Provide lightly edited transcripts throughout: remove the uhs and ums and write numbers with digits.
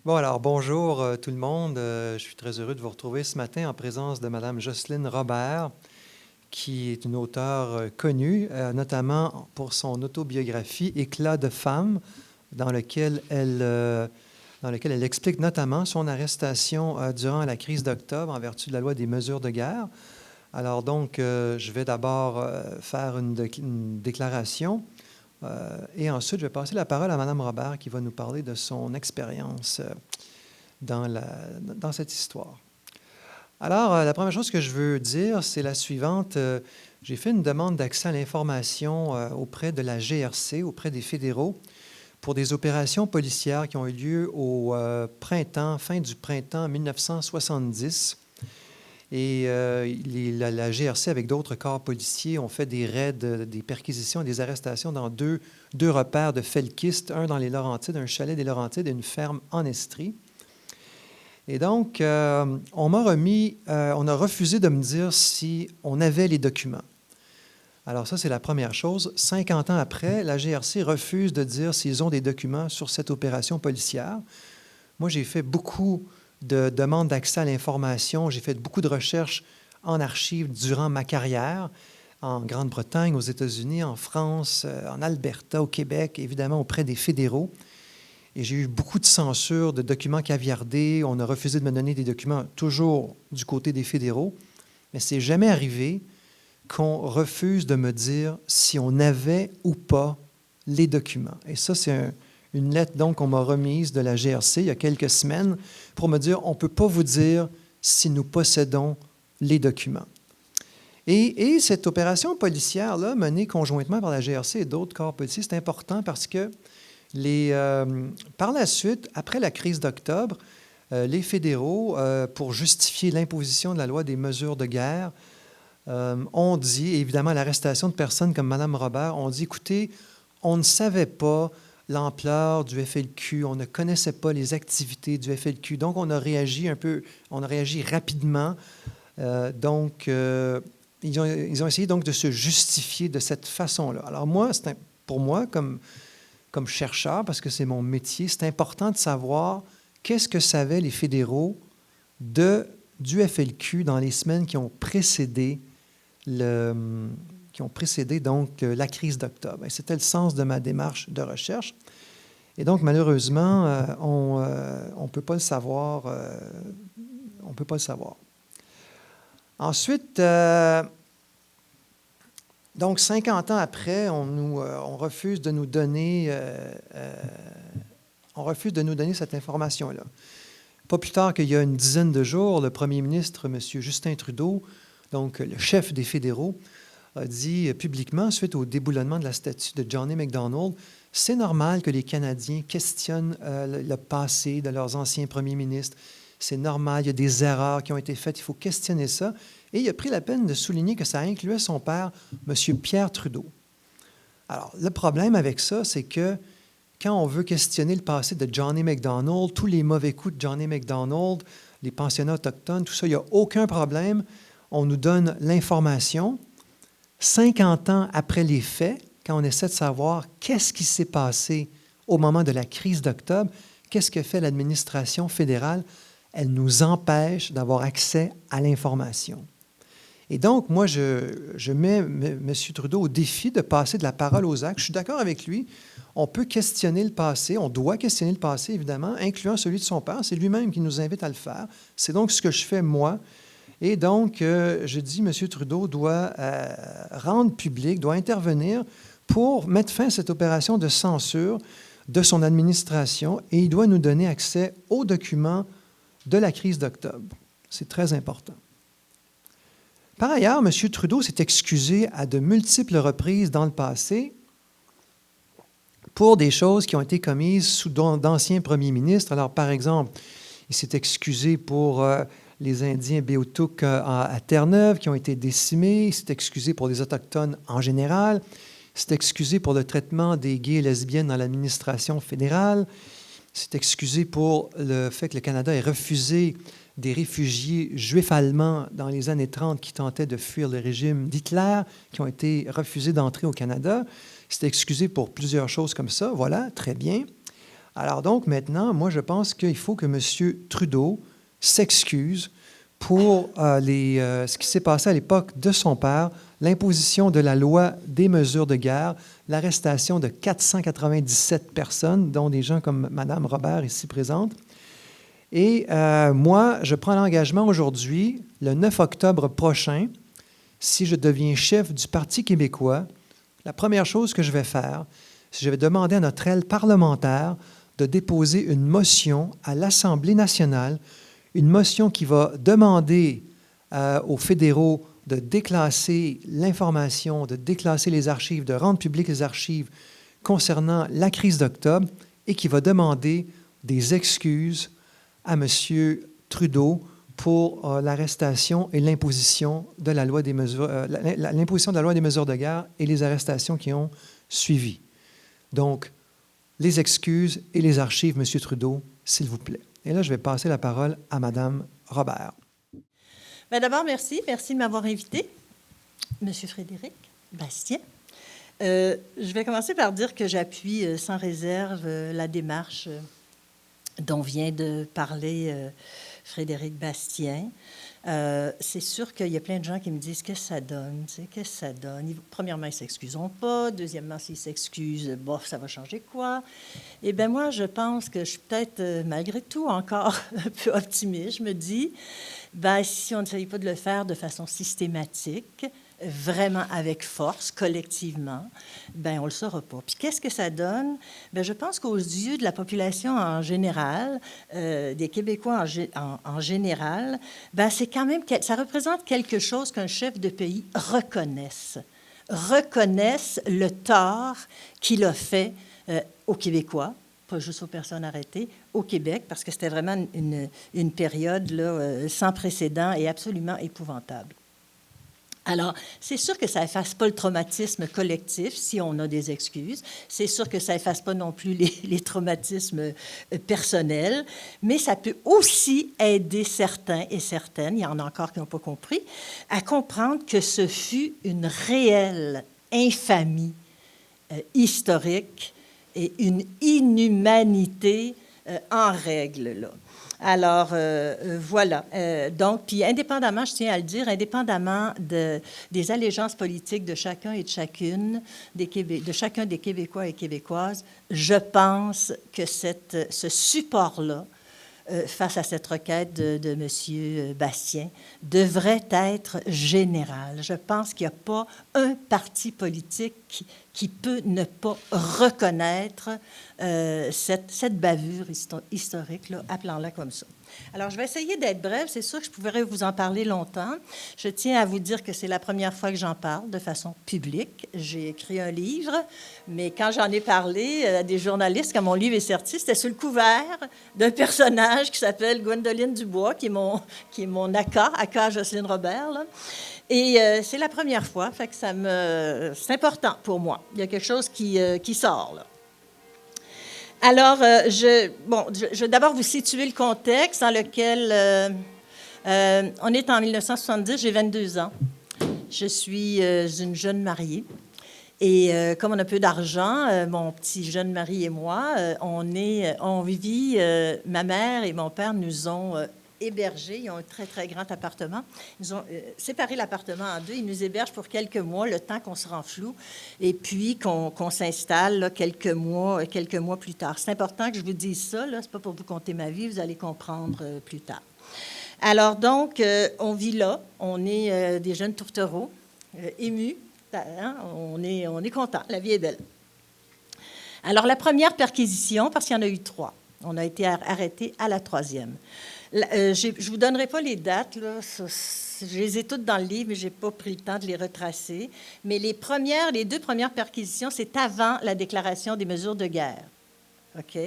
Bon, alors bonjour tout le monde. Je suis très heureux de vous retrouver ce matin en présence de Madame Jocelyne Robert, qui est une auteure connue, notamment pour son autobiographie Éclat de femme, dans lequel elle explique notamment son arrestation durant la crise d'octobre en vertu de la loi des mesures de guerre. Alors donc, je vais d'abord faire une déclaration. Et ensuite, je vais passer la parole à Mme Robert qui va nous parler de son expérience dans cette histoire. Alors, la première chose que je veux dire, c'est la suivante. J'ai fait une demande d'accès à l'information auprès de la GRC, auprès des fédéraux, pour des opérations policières qui ont eu lieu au fin du printemps 1970. Et la GRC, avec d'autres corps policiers, ont fait des raids, des perquisitions et des arrestations dans deux repères de felkistes, un dans les Laurentides, un chalet des Laurentides et une ferme en Estrie. Et donc, on a refusé de me dire si on avait les documents. Alors ça, c'est la première chose. 50 ans après, la GRC refuse de dire s'ils ont des documents sur cette opération policière. Moi, j'ai fait beaucoup de demandes d'accès à l'information. J'ai fait beaucoup de recherches en archives durant ma carrière, en Grande-Bretagne, aux États-Unis, en France, en Alberta, au Québec, évidemment auprès des fédéraux. Et j'ai eu beaucoup de censure, de documents caviardés. On a refusé de me donner des documents, toujours du côté des fédéraux. Mais c'est jamais arrivé qu'on refuse de me dire si on avait ou pas les documents. Et ça, c'est une lettre donc qu'on m'a remise de la GRC il y a quelques semaines pour me dire on ne peut pas vous dire si nous possédons les documents. Et cette opération policière-là, menée conjointement par la GRC et d'autres corps policiers, c'est important parce que par la suite, après la crise d'octobre, les fédéraux, pour justifier l'imposition de la loi des mesures de guerre, ont dit, et évidemment l'arrestation de personnes comme Mme Robert, ont dit, écoutez, on ne savait pas l'ampleur du FLQ, on ne connaissait pas les activités du FLQ, donc on a réagi rapidement. Ils ont essayé donc de se justifier de cette façon-là. Alors moi, pour moi, comme chercheur, parce que c'est mon métier, c'est important de savoir qu'est-ce que savaient les fédéraux du FLQ dans les semaines qui ont précédé donc la crise d'octobre. Et c'était le sens de ma démarche de recherche. Et donc, malheureusement, on ne peut pas le savoir. On peut pas le savoir. Ensuite, donc 50 ans après, on refuse de nous donner cette information-là. Pas plus tard qu'il y a une dizaine de jours, le premier ministre, M. Justin Trudeau, donc le chef des fédéraux, a dit publiquement, suite au déboulonnement de la statue de John A. Macdonald, c'est normal que les Canadiens questionnent le passé de leurs anciens premiers ministres. C'est normal, il y a des erreurs qui ont été faites, il faut questionner ça. Et il a pris la peine de souligner que ça incluait son père, M. Pierre Trudeau. Alors, le problème avec ça, c'est que quand on veut questionner le passé de John A. Macdonald, tous les mauvais coups de John A. Macdonald, les pensionnats autochtones, tout ça, il n'y a aucun problème. On nous donne l'information. 50 ans après les faits, quand on essaie de savoir qu'est-ce qui s'est passé au moment de la crise d'octobre, qu'est-ce que fait l'administration fédérale, elle nous empêche d'avoir accès à l'information. Et donc, moi, je mets M. Trudeau au défi de passer de la parole aux actes. Je suis d'accord avec lui. On peut questionner le passé, on doit questionner le passé, évidemment, incluant celui de son père. C'est lui-même qui nous invite à le faire. C'est donc ce que je fais, moi. Et donc, je dis, M. Trudeau doit rendre public, doit intervenir pour mettre fin à cette opération de censure de son administration et il doit nous donner accès aux documents de la crise d'octobre. C'est très important. Par ailleurs, M. Trudeau s'est excusé à de multiples reprises dans le passé pour des choses qui ont été commises sous d'anciens premiers ministres. Alors, par exemple, il s'est excusé pour les Indiens Beothuk à Terre-Neuve qui ont été décimés. Il s'est excusé pour les Autochtones en général. Il s'est excusé pour le traitement des gays et lesbiennes dans l'administration fédérale. Il s'est excusé pour le fait que le Canada ait refusé des réfugiés juifs allemands dans les années 30 qui tentaient de fuir le régime d'Hitler, qui ont été refusés d'entrer au Canada. Il s'est excusé pour plusieurs choses comme ça. Voilà, très bien. Alors donc, maintenant, moi, je pense qu'il faut que M. Trudeau s'excuse pour ce qui s'est passé à l'époque de son père, l'imposition de la loi des mesures de guerre, l'arrestation de 497 personnes, dont des gens comme Mme Robert, ici présente. Et moi, je prends l'engagement aujourd'hui, le 9 octobre prochain, si je deviens chef du Parti québécois, la première chose que je vais faire, c'est que je vais demander à notre aile parlementaire de déposer une motion à l'Assemblée nationale, une motion qui va demander aux fédéraux de déclasser l'information, de déclasser les archives, de rendre publiques les archives concernant la crise d'octobre et qui va demander des excuses à M. Trudeau pour l'arrestation et l'imposition de la loi des mesures, l'imposition de la loi des mesures de guerre et les arrestations qui ont suivi. Donc, les excuses et les archives, M. Trudeau, s'il vous plaît. Et là, je vais passer la parole à Mme Robert. Bien, d'abord, merci. Merci de m'avoir invité, M. Frédéric Bastien. Je vais commencer par dire que j'appuie sans réserve la démarche dont vient de parler Frédéric Bastien. C'est sûr qu'il y a plein de gens qui me disent qu'est-ce que ça donne, tu sais, qu'est-ce que ça donne. Premièrement, ils ne s'excuseront pas. Deuxièmement, s'ils s'excusent, bon, ça va changer quoi? Eh bien, moi, je pense que je suis peut-être, malgré tout, encore un peu optimiste. Je me dis, bien, si on n'essaye pas de le faire de façon systématique, vraiment avec force, collectivement, bien, on ne le saura pas. Puis qu'est-ce que ça donne? Bien, je pense qu'aux yeux de la population en général, des Québécois en général, bien, c'est quand même, ça représente quelque chose qu'un chef de pays reconnaisse le tort qu'il a fait aux Québécois, pas juste aux personnes arrêtées, au Québec, parce que c'était vraiment une période là, sans précédent et absolument épouvantable. Alors, c'est sûr que ça n'efface pas le traumatisme collectif si on a des excuses. C'est sûr que ça n'efface pas non plus les traumatismes personnels, mais ça peut aussi aider certains et certaines, il y en a encore qui n'ont pas compris, à comprendre que ce fut une réelle infamie historique et une inhumanité en règle, là. Alors, voilà. Donc, puis indépendamment, je tiens à le dire, indépendamment des allégeances politiques de chacun et de chacune, de chacun des Québécois et Québécoises, je pense que ce support-là, face à cette requête de M. Bastien, devrait être général. Je pense qu'il n'y a pas un parti politique qui peut ne pas reconnaître cette bavure historique, là, appelons-la comme ça. Alors, je vais essayer d'être brève. C'est sûr que je pourrais vous en parler longtemps. Je tiens à vous dire que c'est la première fois que j'en parle de façon publique. J'ai écrit un livre, mais quand j'en ai parlé à des journalistes, quand mon livre est sorti, c'était sur le couvert d'un personnage qui s'appelle Gwendoline Dubois, qui est mon aka Jocelyne Robert, là. Et c'est la première fois, fait que c'est important pour moi. Il y a quelque chose qui sort, là. Alors, je vais d'abord vous situer le contexte dans lequel on est en 1970, j'ai 22 ans. Je suis une jeune mariée. Et comme on a peu d'argent, mon petit jeune mari et moi, on vit, ma mère et mon père nous ont hébergés. Ils ont un très, très grand appartement. Ils ont séparé l'appartement en deux. Ils nous hébergent pour quelques mois, le temps qu'on se rend flou, et puis qu'on s'installe là, quelques mois plus tard. C'est important que je vous dise ça. Ce n'est pas pour vous conter ma vie. Vous allez comprendre plus tard. Alors donc, on vit là. On est des jeunes tourtereaux, émus. Hein? On est content. La vie est belle. Alors, la première perquisition, parce qu'il y en a eu 3. On a été arrêtés à la 3e. Je ne vous donnerai pas les dates, là. Je les ai toutes dans le livre, mais je n'ai pas pris le temps de les retracer. Mais les 2 premières perquisitions, c'est avant la déclaration des mesures de guerre. OK?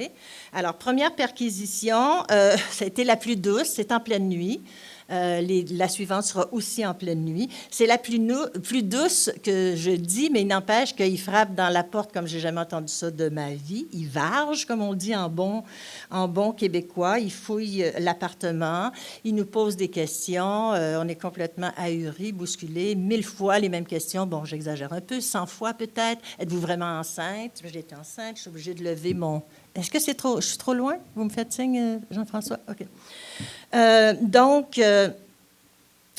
Alors, première perquisition, ça a été la plus douce, c'est en pleine nuit. La suivante sera aussi en pleine nuit. C'est la plus douce que je dis, mais il n'empêche qu'il frappe dans la porte comme j'ai jamais entendu ça de ma vie. Il varge, comme on dit en bon québécois. Il fouille l'appartement. Il nous pose des questions. On est complètement ahuris, bousculés. 1000 fois les mêmes questions. Bon, j'exagère un peu, 100 fois peut-être. Êtes-vous vraiment enceinte? J'étais enceinte. Je suis obligée de lever Est-ce que c'est trop... Je suis trop loin? Vous me faites signe, Jean-François? OK.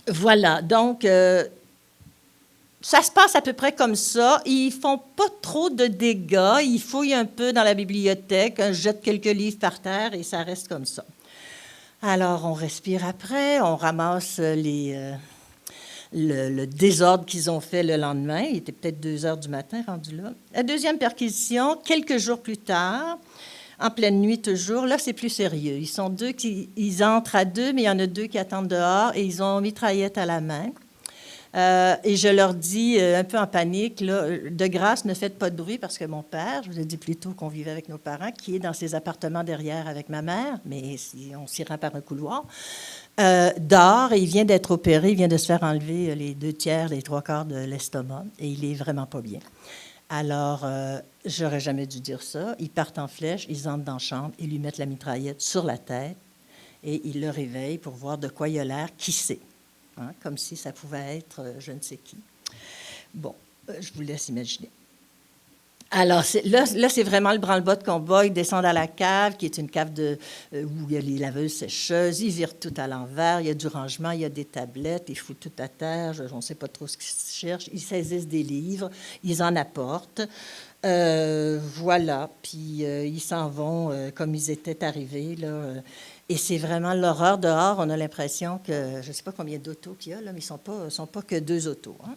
Voilà. Donc, ça se passe à peu près comme ça. Ils font pas trop de dégâts. Ils fouillent un peu dans la bibliothèque, jettent quelques livres par terre et ça reste comme ça. Alors, on respire après, on ramasse le désordre qu'ils ont fait le lendemain. Il était peut-être 2 heures du matin rendu là. La deuxième perquisition, quelques jours plus tard, en pleine nuit toujours, là, c'est plus sérieux. Ils sont deux ils entrent à 2, mais il y en a 2 qui attendent dehors et ils ont mitraillette à la main. Et je leur dis, un peu en panique, là, de grâce, ne faites pas de bruit parce que mon père, je vous ai dit plus tôt qu'on vivait avec nos parents, qui est dans ses appartements derrière avec ma mère, mais on s'y rend par un couloir, dort et il vient d'être opéré, il vient de se faire enlever les 2 tiers, les 3 quarts de l'estomac et il est vraiment pas bien. Alors, j'aurais jamais dû dire ça. Ils partent en flèche, ils entrent dans la chambre, ils lui mettent la mitraillette sur la tête et ils le réveillent pour voir de quoi il a l'air, qui sait. Hein, comme si ça pouvait être je ne sais qui. Bon, je vous laisse imaginer. Alors, là, c'est vraiment le branle-bas de combat. Ils descendent à la cave, qui est une cave où il y a les laveuses sécheuses. Ils virent tout à l'envers. Il y a du rangement, il y a des tablettes. Ils foutent tout à terre. On ne sait pas trop ce qu'ils cherchent. Ils saisissent des livres. Ils en apportent. Voilà. Puis, ils s'en vont comme ils étaient arrivés, là. Et c'est vraiment l'horreur dehors. On a l'impression que, je ne sais pas combien d'autos qu'il y a, là, mais ils ne sont pas que 2 autos. Hein.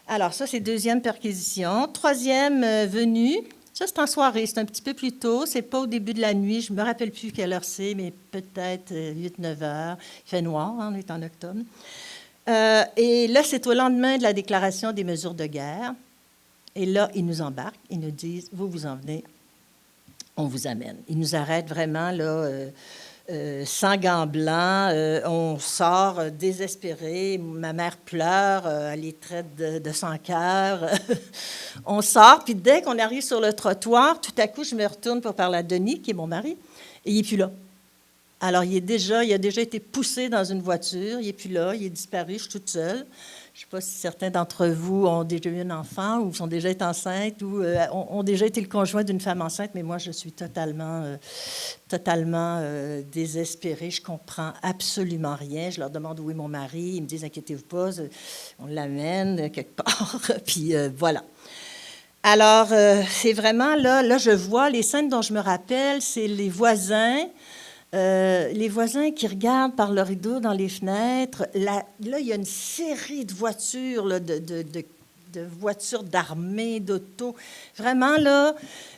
Alors, ça, c'est deuxième perquisition. Troisième venue, ça, c'est en soirée, c'est un petit peu plus tôt. C'est pas au début de la nuit. Je ne me rappelle plus quelle heure c'est, mais peut-être 8-9 heures. Il fait noir, hein, on est en octobre. Et là, c'est au lendemain de la déclaration des mesures de guerre. Et là, ils nous embarquent. Ils nous disent, vous en venez, on vous amène. Ils nous arrêtent vraiment, là... sans gants blancs, on sort désespéré. Ma mère pleure, elle les traite de sans-cœur. On sort, puis dès qu'on arrive sur le trottoir, tout à coup, je me retourne pour parler à Denis, qui est mon mari, et il n'est plus là. Alors, il a déjà été poussé dans une voiture, il n'est plus là, il est disparu, je suis toute seule. Je ne sais pas si certains d'entre vous ont déjà eu un enfant ou sont déjà été enceintes ou ont déjà été le conjoint d'une femme enceinte, mais moi, je suis totalement désespérée. Je comprends absolument rien. Je leur demande où est mon mari. Ils me disent, inquiétez-vous pas, on l'amène quelque part. Puis voilà. Alors, c'est vraiment là, je vois les scènes dont je me rappelle, c'est les voisins qui regardent par le rideau dans les fenêtres. Là, il y a une série de voitures, là, de voitures d'armée, d'autos. Vraiment, là,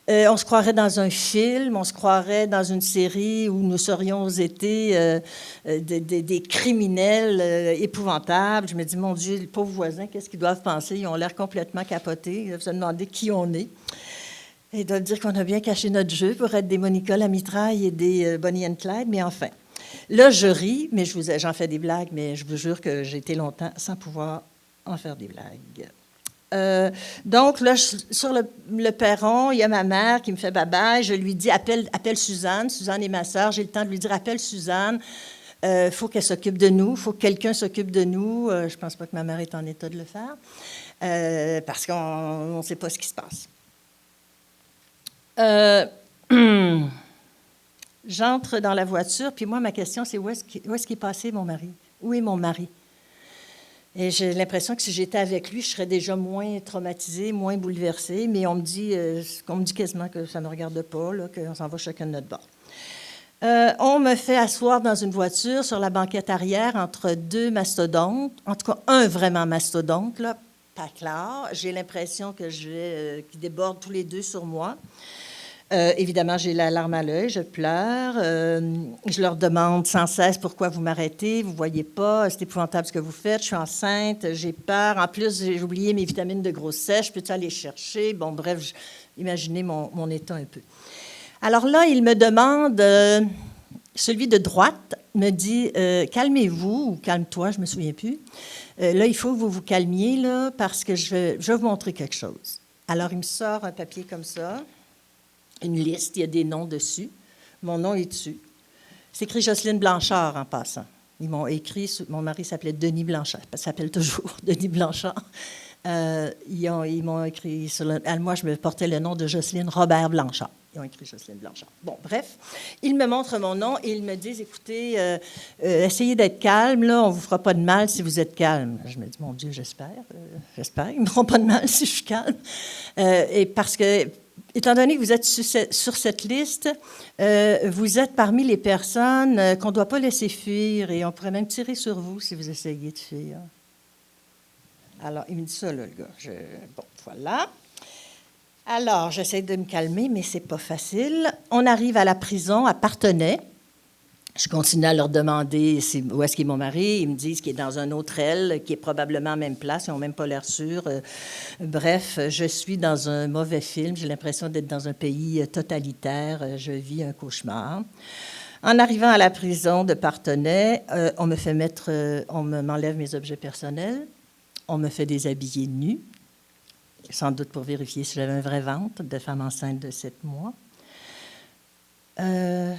on se croirait dans un film, on se croirait dans une série où nous serions été des criminels épouvantables. Je me dis, mon Dieu, les pauvres voisins, qu'est-ce qu'ils doivent penser? Ils ont l'air complètement capotés. Ils doivent se demander qui on est. Ils doivent dire qu'on a bien caché notre jeu pour être des Monica la mitraille et des Bonnie and Clyde, mais enfin. Là, je ris, mais j'en fais des blagues, mais je vous jure que j'ai été longtemps sans pouvoir en faire des blagues. Donc, là, sur le perron, il y a ma mère qui me fait bye-bye. Je lui dis, appelle Suzanne. Suzanne est ma sœur. J'ai le temps de lui dire, appelle Suzanne. Il faut qu'elle s'occupe de nous. Il faut que quelqu'un s'occupe de nous. Je ne pense pas que ma mère est en état de le faire parce qu'on ne sait pas ce qui se passe. J'entre dans la voiture, puis moi, ma question, c'est où est-ce qu'il est passé, mon mari? Où est mon mari? Et j'ai l'impression que si j'étais avec lui, je serais déjà moins traumatisée, moins bouleversée, mais on me dit quasiment que ça ne me regarde pas, là, qu'on s'en va chacun de notre bord. On me fait asseoir dans une voiture sur la banquette arrière entre 2 mastodontes, en tout cas un vraiment mastodonte, là, pas clair. J'ai l'impression que qu'ils débordent tous les 2 sur moi. Évidemment, j'ai la larme à l'œil, je pleure. Je leur demande sans cesse pourquoi vous m'arrêtez, vous ne voyez pas, c'est épouvantable ce que vous faites, je suis enceinte, j'ai peur. En plus, j'ai oublié mes vitamines de grossesse, je peux-tu aller chercher? Bon, bref, imaginez mon état un peu. Alors là, il me demande, celui de droite me dit, calmez-vous, ou calme-toi, je ne me souviens plus. Là, il faut que vous vous calmiez, là, parce que je vais vous montrer quelque chose. Alors, il me sort un papier comme ça. Une liste, il y a des noms dessus. Mon nom est dessus. C'est écrit Jocelyne Blanchard en passant. Ils m'ont écrit, mon mari s'appelait Denis Blanchard, ça s'appelle toujours Denis Blanchard. Ils m'ont écrit, moi je me portais le nom de Jocelyne Robert Blanchard. Ils ont écrit Jocelyne Blanchard. Bon, bref, ils me montrent mon nom et ils me disent, écoutez, essayez d'être calme, là, on ne vous fera pas de mal si vous êtes calme. Je me dis, mon Dieu, j'espère. J'espère qu'ils ne me feront pas de mal si je suis calme. Et parce que, étant donné que vous êtes sur cette liste, vous êtes parmi les personnes qu'on ne doit pas laisser fuir et on pourrait même tirer sur vous si vous essayez de fuir. Alors, il me dit ça, là, le gars. Bon, voilà. Alors, j'essaie de me calmer, mais c'est pas facile. On arrive à la prison à Parthenay. Je continue à leur demander où est-ce qu'est mon mari. Ils me disent qu'il est dans un autre aile, qui est probablement à la même place. Ils n'ont même pas l'air sûrs. Bref, je suis dans un mauvais film. J'ai l'impression d'être dans un pays totalitaire. Je vis un cauchemar. En arrivant à la prison de Parthenay, on me fait m'enlève mes objets personnels. On me fait déshabiller nue, sans doute pour vérifier si j'avais un vrai ventre de femme enceinte de 7 mois. On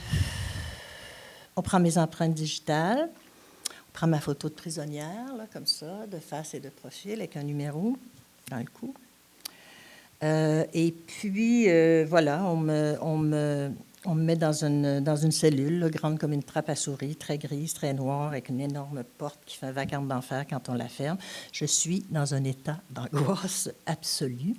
prend mes empreintes digitales, on prend ma photo de prisonnière, là, comme ça, de face et de profil, avec un numéro dans le cou. Et puis, voilà, on me met dans une cellule, là, grande comme une trappe à souris, très grise, très noire, avec une énorme porte qui fait un vacarme d'enfer quand on la ferme. Je suis dans un état d'angoisse absolue.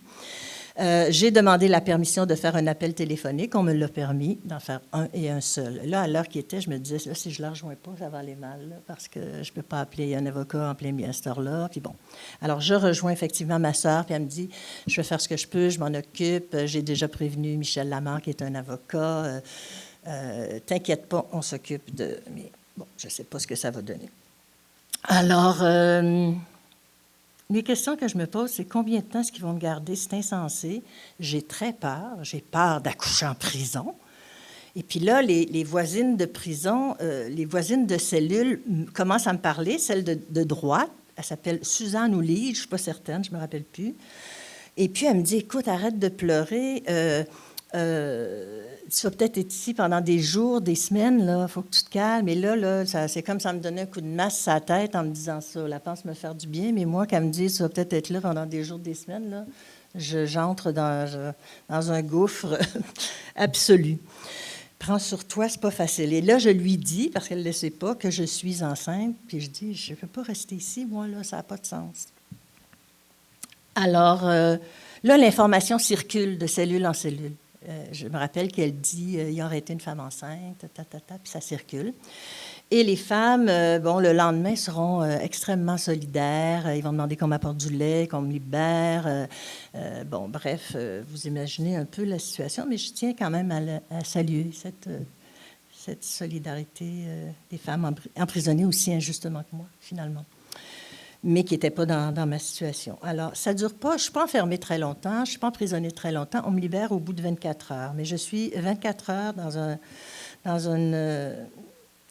J'ai demandé la permission de faire un appel téléphonique. On me l'a permis d'en faire un et un seul. Là, à l'heure qui était, je me disais, là, si je ne la rejoins pas, ça va aller mal, là, parce que je ne peux pas appeler un avocat en plein milieu à cette heure-là. Puis bon. Alors, je rejoins effectivement ma sœur, puis elle me dit, je vais faire ce que je peux, je m'en occupe. J'ai déjà prévenu Michel Lamarre, qui est un avocat. T'inquiète pas, on s'occupe de... Mais bon, je ne sais pas ce que ça va donner. Alors... les questions que je me pose, c'est combien de temps est-ce qu'ils vont me garder? C'est insensé. J'ai très peur. J'ai peur d'accoucher en prison. Et puis là, les voisines de prison, les voisines de cellule commencent à me parler. Celle de droite, elle s'appelle Suzanne ou Lise, je ne suis pas certaine, je ne me rappelle plus. Et puis, elle me dit, écoute, arrête de pleurer. Tu vas peut-être être ici pendant des jours, des semaines, là, il faut que tu te calmes. Et là c'est comme ça me donnait un coup de masse à la tête en me disant ça. La pense me faire du bien, mais moi, qu'elle me dit, tu vas peut-être être là pendant des jours, des semaines, là, j'entre dans un gouffre absolu. Prends sur toi, c'est pas facile. Et là, je lui dis, parce qu'elle ne le sait pas, que je suis enceinte, puis je dis, je ne peux pas rester ici, moi, là, ça n'a pas de sens. Alors, là, l'information circule de cellule en cellule. Je me rappelle qu'elle dit il aurait été une femme enceinte, puis ça circule. Et les femmes, le lendemain, seront extrêmement solidaires. Ils vont demander qu'on m'apporte du lait, qu'on me libère. Bref, vous imaginez un peu la situation, mais je tiens quand même à saluer cette solidarité des femmes emprisonnées aussi injustement que moi, finalement, mais qui n'étaient pas dans ma situation. Alors, ça ne dure pas. Je ne suis pas enfermée très longtemps. Je ne suis pas emprisonnée très longtemps. On me libère au bout de 24 heures. Mais je suis 24 heures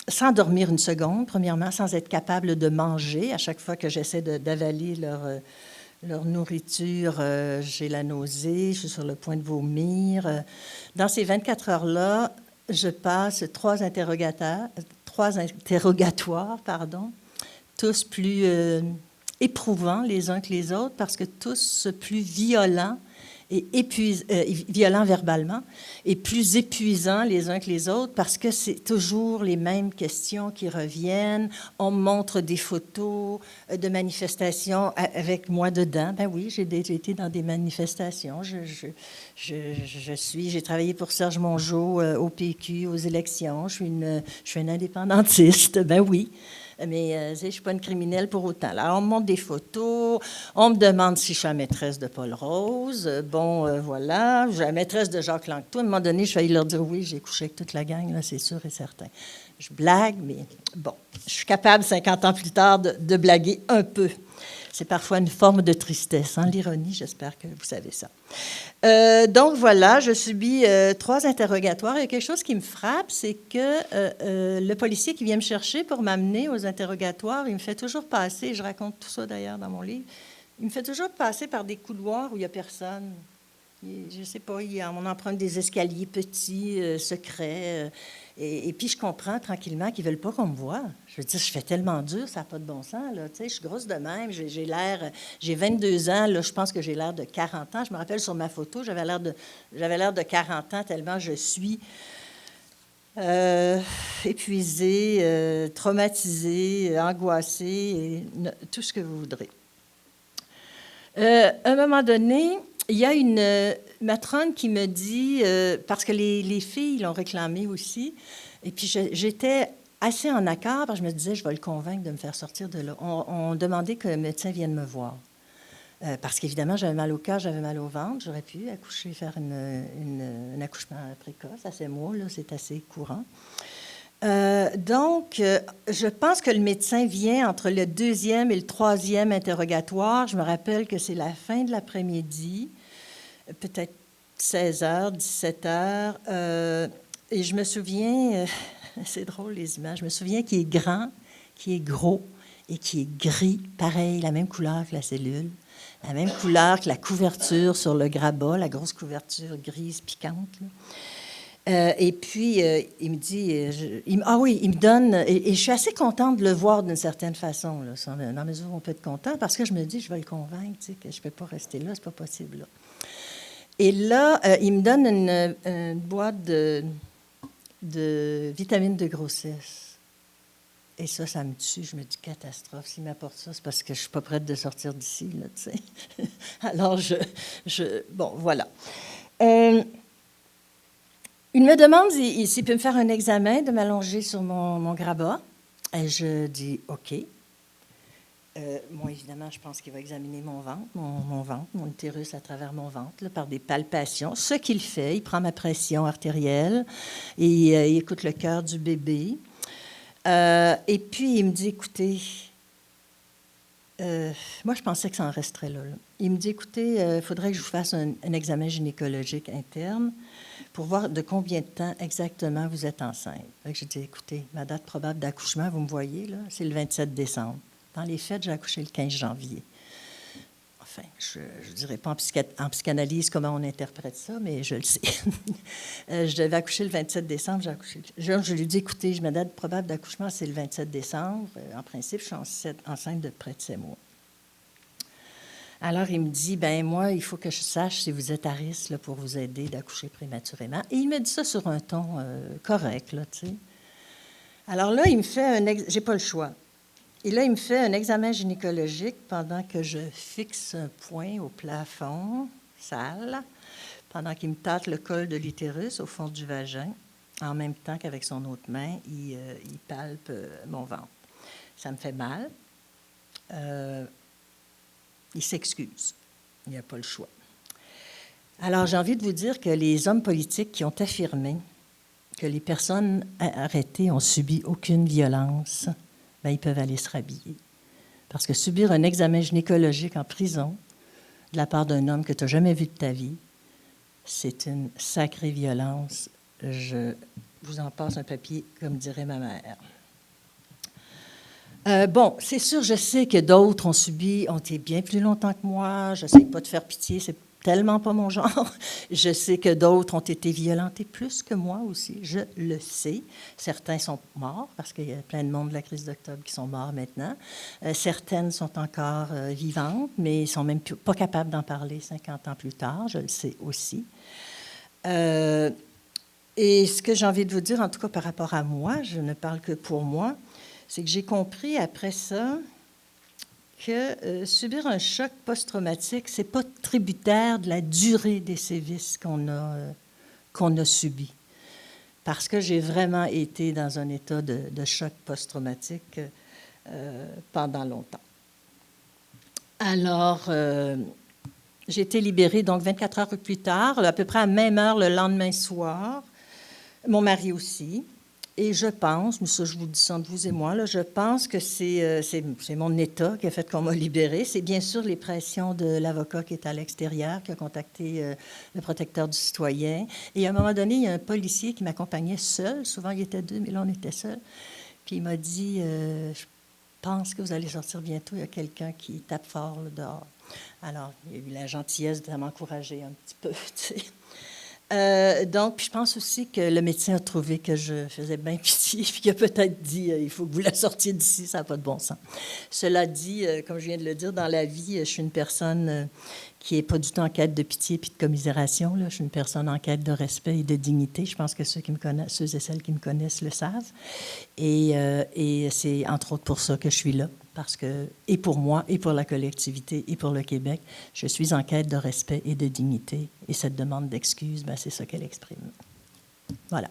sans dormir une seconde, premièrement, sans être capable de manger. À chaque fois que j'essaie d'avaler leur nourriture, j'ai la nausée, je suis sur le point de vomir. Dans ces 24 heures-là, je passe trois interrogatoires, tous plus éprouvants les uns que les autres, parce que tous plus violents et violents verbalement, et plus épuisants les uns que les autres, parce que c'est toujours les mêmes questions qui reviennent. On me montre des photos de manifestations avec moi dedans. Ben oui, j'ai été dans des manifestations. J'ai travaillé pour Serge Mongeau au PQ, aux élections. Je suis une indépendantiste. Ben oui. Mais je ne suis pas une criminelle pour autant. Alors, on me montre des photos, on me demande si je suis la maîtresse de Paul Rose. Voilà, je suis la maîtresse de Jacques Lanctot. À un moment donné, je vais leur dire oui, j'ai couché avec toute la gang, là, c'est sûr et certain. Je blague, mais bon, je suis capable, 50 ans plus tard, de blaguer un peu. C'est parfois une forme de tristesse, hein, l'ironie, j'espère que vous savez ça. Donc voilà, je subis 3 interrogatoires. Il y a quelque chose qui me frappe, c'est que le policier qui vient me chercher pour m'amener aux interrogatoires, il me fait toujours passer, je raconte tout ça d'ailleurs dans mon livre, il me fait toujours passer par des couloirs où il n'y a personne. Je ne sais pas, on emprunte des escaliers petits, secrets, Et puis, je comprends tranquillement qu'ils ne veulent pas qu'on me voie. Je veux dire, je fais tellement dur, ça n'a pas de bon sens, là. Tu sais, je suis grosse de même, j'ai l'air... J'ai 22 ans, là, je pense que j'ai l'air de 40 ans. Je me rappelle sur ma photo, j'avais l'air de 40 ans tellement je suis épuisée, traumatisée, angoissée, tout ce que vous voudrez. À un moment donné, il y a une matrone qui me dit, parce que les filles l'ont réclamé aussi, et puis j'étais assez en accord, parce que je me disais, je vais le convaincre de me faire sortir de là. On demandait que le médecin vienne me voir. Parce qu'évidemment, j'avais mal au cœur, j'avais mal au ventre. J'aurais pu accoucher, faire un accouchement précoce à 7 mois, là, c'est assez courant. Donc, je pense que le médecin vient entre le 2e et le 3e interrogatoire. Je me rappelle que c'est la fin de l'après-midi, peut-être 16 h, 17 h. Et je me souviens, c'est drôle les images, je me souviens qu'il est grand, qu'il est gros et qu'il est gris, pareil, la même couleur que la cellule, la même couleur que la couverture sur le grabat, la grosse couverture grise piquante, là. Et puis, il me dit, il me donne, et je suis assez contente de le voir d'une certaine façon, là, dans la mesure où on peut être content, parce que je me dis, je vais le convaincre, tu sais, que je ne peux pas rester là, c'est pas possible, là. Et là, il me donne une boîte de vitamines de grossesse. Et ça me tue. Je me dis, catastrophe, s'il m'apporte ça, c'est parce que je ne suis pas prête de sortir d'ici, là, tu sais. Alors, bon, voilà. Il me demande s'il peut me faire un examen, de m'allonger sur mon grabat. Et je dis OK. Moi, évidemment, je pense qu'il va examiner mon ventre, mon utérus à travers mon ventre, là, par des palpations. Ce qu'il fait, il prend ma pression artérielle et il écoute le cœur du bébé. Et puis, il me dit, écoutez, moi, je pensais que ça en resterait là. Il me dit, écoutez, il faudrait que je vous fasse un examen gynécologique interne pour voir de combien de temps exactement vous êtes enceinte. J'ai dit, écoutez, ma date probable d'accouchement, vous me voyez, là, c'est le 27 décembre. Dans les faits, j'ai accouché le 15 janvier. Enfin, je ne dirais pas en psychanalyse comment on interprète ça, mais je le sais. Je devais accoucher le 27 décembre. Je lui ai dit, écoutez, ma date probable d'accouchement, c'est le 27 décembre. En principe, je suis enceinte de près de 7 mois. Alors, il me dit, ben moi, il faut que je sache si vous êtes à risque là, pour vous aider d'accoucher prématurément. Et il me dit ça sur un ton correct, là, tu sais. Alors là, il me fait j'ai pas le choix. Et là, il me fait un examen gynécologique pendant que je fixe un point au plafond, sale, pendant qu'il me tâte le col de l'utérus au fond du vagin, en même temps qu'avec son autre main, il palpe mon ventre. Ça me fait mal. Il s'excuse. Il n'y a pas le choix. Alors, j'ai envie de vous dire que les hommes politiques qui ont affirmé que les personnes arrêtées ont subi aucune violence, bien, ils peuvent aller se rhabiller. Parce que subir un examen gynécologique en prison de la part d'un homme que tu n'as jamais vu de ta vie, c'est une sacrée violence. Je vous en passe un papier, comme dirait ma mère. Bon, c'est sûr, je sais que d'autres ont été bien plus longtemps que moi. Je n'essaie pas de faire pitié, c'est tellement pas mon genre. Je sais que d'autres ont été violentés plus que moi aussi, je le sais. Certains sont morts, parce qu'il y a plein de monde de la crise d'octobre qui sont morts maintenant. Certaines sont encore vivantes, mais sont même pas capables d'en parler 50 ans plus tard, je le sais aussi. Et ce que j'ai envie de vous dire, en tout cas par rapport à moi, je ne parle que pour moi, c'est que j'ai compris après ça que subir un choc post-traumatique, ce n'est pas tributaire de la durée des sévices qu'on a subis. Parce que j'ai vraiment été dans un état de choc post-traumatique pendant longtemps. Alors, j'ai été libérée donc 24 heures plus tard, à peu près à la même heure le lendemain soir. Mon mari aussi. Et je pense, mais ça je vous dis ça entre vous et moi, là, je pense que c'est mon état qui a fait qu'on m'a libérée. C'est bien sûr les pressions de l'avocat qui est à l'extérieur, qui a contacté le protecteur du citoyen. Et à un moment donné, il y a un policier qui m'accompagnait seul. Souvent, il était deux, mais là, on était seul. Puis il m'a dit, je pense que vous allez sortir bientôt. Il y a quelqu'un qui tape fort là, dehors. Alors, il y a eu la gentillesse de m'encourager un petit peu, tu sais. Donc, puis je pense aussi que le médecin a trouvé que je faisais bien pitié, puis il a peut-être dit il faut que vous la sortiez d'ici, ça n'a pas de bon sens. Cela dit, comme je viens de le dire, dans la vie, je suis une personne qui n'est pas du tout en quête de pitié puis de commisération. Là. Je suis une personne en quête de respect et de dignité. Je pense que ceux et celles qui me connaissent le savent. Et c'est entre autres pour ça que je suis là. Parce que, et pour moi, et pour la collectivité, et pour le Québec, je suis en quête de respect et de dignité. Et cette demande d'excuse, ben, c'est ça qu'elle exprime. Voilà.